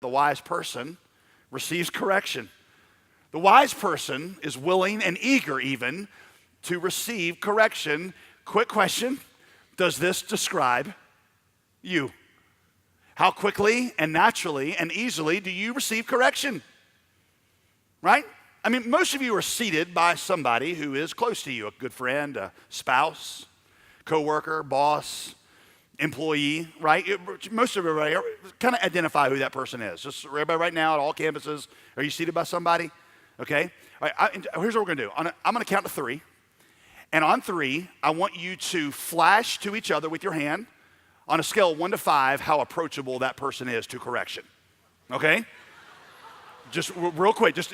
the wise person receives correction. The wise person is willing and eager even to receive correction. Quick question, does this describe you? How quickly and naturally and easily do you receive correction? Right? I mean, most of you are seated by somebody who is close to you, a good friend, a spouse, coworker, boss, employee, right? Most of everybody kind of identify who that person is. Just everybody right now at all campuses, are you seated by somebody? Okay? All right, here's what we're going to do. I'm going to count to 3. And on 3, I want you to flash to each other with your hand on a scale of 1 to 5 how approachable that person is to correction. Okay? Just real quick, just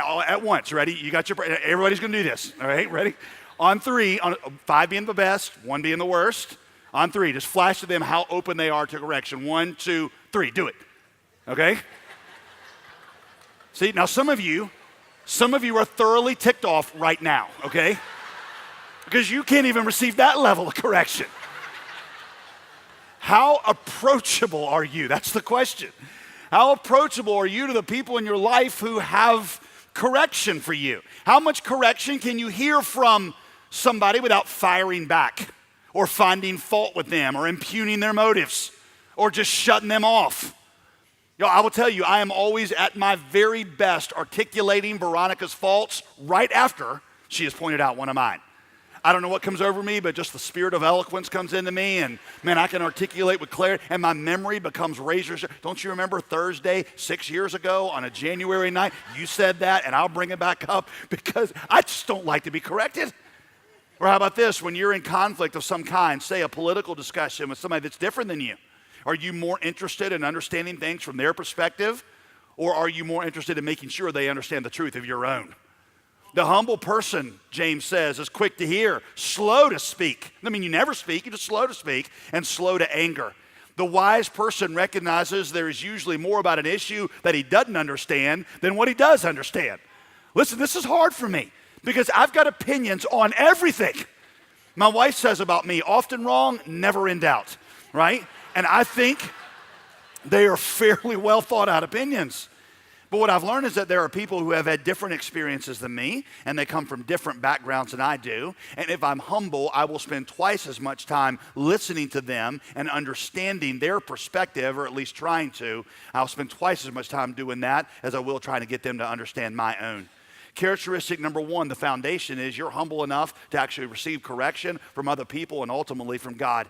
all at once. Ready? You got everybody's going to do this. All right? Ready? On 3, 5 being the best, 1 being the worst. On 3, just flash to them how open they are to correction. 1, 2, 3. Do it. Okay? See, now some of you are thoroughly ticked off right now, okay? Because you can't even receive that level of correction. How approachable are you? That's the question. How approachable are you to the people in your life who have correction for you? How much correction can you hear from somebody without firing back or finding fault with them or impugning their motives or just shutting them off? I will tell you, I am always at my very best articulating Veronica's faults right after she has pointed out one of mine. I don't know what comes over me, but just the spirit of eloquence comes into me, and man, I can articulate with clarity, and my memory becomes razor sharp. Don't you remember Thursday 6 years ago on a January night? You said that, and I'll bring it back up because I just don't like to be corrected. Or how about this? When you're in conflict of some kind, say a political discussion with somebody that's different than you, are you more interested in understanding things from their perspective, or are you more interested in making sure they understand the truth of your own? The humble person, James says, is quick to hear, slow to speak. I mean, you never speak, you're just slow to speak, and slow to anger. The wise person recognizes there is usually more about an issue that he doesn't understand than what he does understand. Listen, this is hard for me because I've got opinions on everything. My wife says about me, often wrong, never in doubt, right? And I think they are fairly well thought out opinions. But what I've learned is that there are people who have had different experiences than me, and they come from different backgrounds than I do. And if I'm humble, I will spend twice as much time listening to them and understanding their perspective, or at least trying to. I'll spend twice as much time doing that as I will trying to get them to understand my own. Characteristic number 1, the foundation is you're humble enough to actually receive correction from other people and ultimately from God.